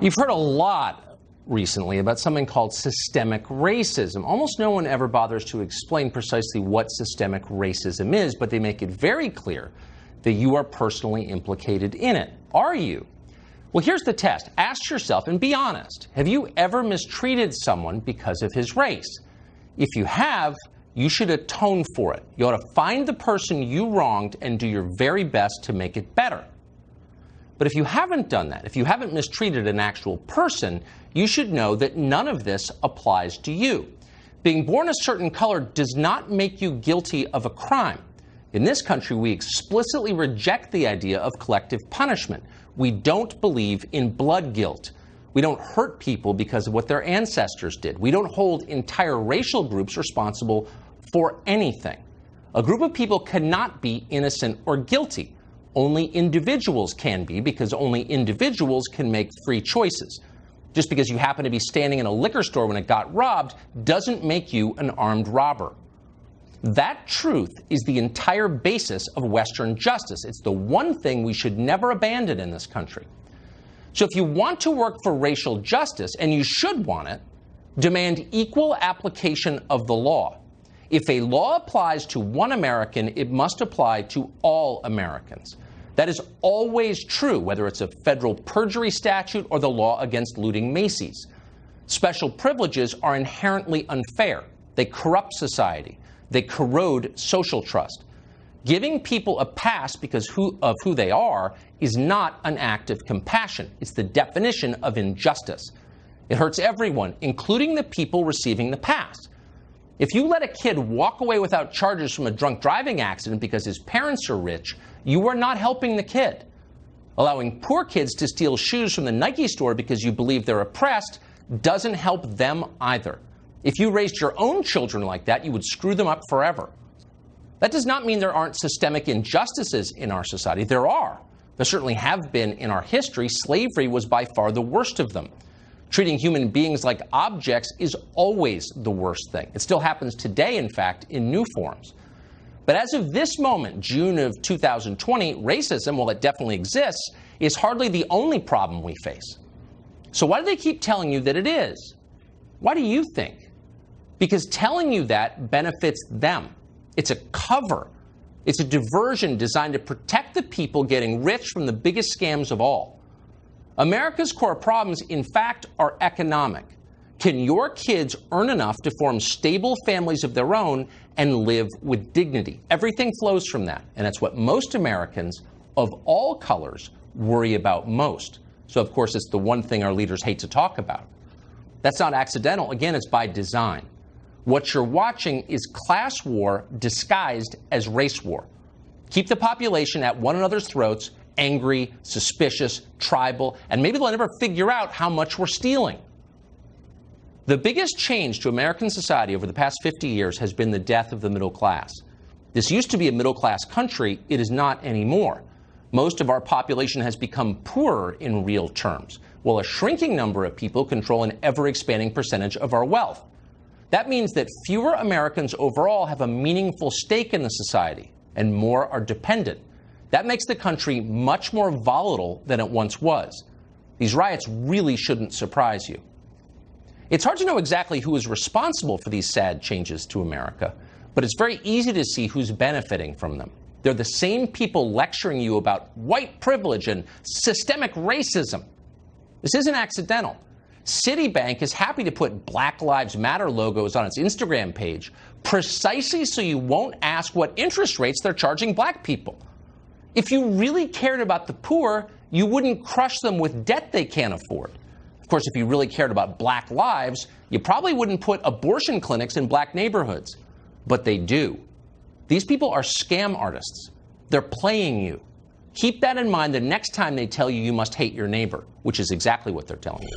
You've heard a lot recently about something called systemic racism. Almost no one ever bothers to explain precisely what systemic racism is, but they make it very clear that you are personally implicated in it. Are you? Well, here's the test. Ask yourself and be honest. Have you ever mistreated someone because of his race? If you have, you should atone for it. You ought to find the person you wronged and do your very best to make it better. But if you haven't done that, if you haven't mistreated an actual person, you should know that none of this applies to you. Being born a certain color does not make you guilty of a crime. In this country, we explicitly reject the idea of collective punishment. We don't believe in blood guilt. We don't hurt people because of what their ancestors did. We don't hold entire racial groups responsible for anything. A group of people cannot be innocent or guilty. Only individuals can be, because only individuals can make free choices. Just because you happen to be standing in a liquor store when it got robbed doesn't make you an armed robber. That truth is the entire basis of Western justice. It's the one thing we should never abandon in this country. So if you want to work for racial justice, and you should want it, demand equal application of the law. If a law applies to one American, it must apply to all Americans. That is always true, whether it's a federal perjury statute or the law against looting Macy's. Special privileges are inherently unfair. They corrupt society. They corrode social trust. Giving people a pass because of who they are is not an act of compassion. It's the definition of injustice. It hurts everyone, including the people receiving the pass. If you let a kid walk away without charges from a drunk driving accident because his parents are rich, you are not helping the kid. Allowing poor kids to steal shoes from the Nike store because you believe they're oppressed doesn't help them either. If you raised your own children like that, you would screw them up forever. That does not mean there aren't systemic injustices in our society. There are. There certainly have been in our history. Slavery was by far the worst of them. Treating human beings like objects is always the worst thing. It still happens today, in fact, in new forms. But as of this moment, June of 2020, racism, while it definitely exists, is hardly the only problem we face. So why do they keep telling you that it is? Why do you think? Because telling you that benefits them. It's a cover. It's a diversion designed to protect the people getting rich from the biggest scams of all. America's core problems, in fact, are economic. Can your kids earn enough to form stable families of their own and live with dignity? Everything flows from that, and that's what most Americans of all colors worry about most. So, of course, it's the one thing our leaders hate to talk about. That's not accidental. Again, it's by design. What you're watching is class war disguised as race war. Keep the population at one another's throats, angry, suspicious, tribal, and maybe they'll never figure out how much we're stealing. The biggest change to American society over the past 50 years has been the death of the middle class. This used to be a middle-class country. It is not anymore. Most of our population has become poorer in real terms, while a shrinking number of people control an ever-expanding percentage of our wealth. That means that fewer Americans overall have a meaningful stake in the society, and more are dependent. That makes the country much more volatile than it once was. These riots really shouldn't surprise you. It's hard to know exactly who is responsible for these sad changes to America, but it's very easy to see who's benefiting from them. They're the same people lecturing you about white privilege and systemic racism. This isn't accidental. Citibank is happy to put Black Lives Matter logos on its Instagram page precisely so you won't ask what interest rates they're charging black people. If you really cared about the poor, you wouldn't crush them with debt they can't afford. Of course, if you really cared about black lives, you probably wouldn't put abortion clinics in black neighborhoods. But they do. These people are scam artists. They're playing you. Keep that in mind the next time they tell you you must hate your neighbor, which is exactly what they're telling you.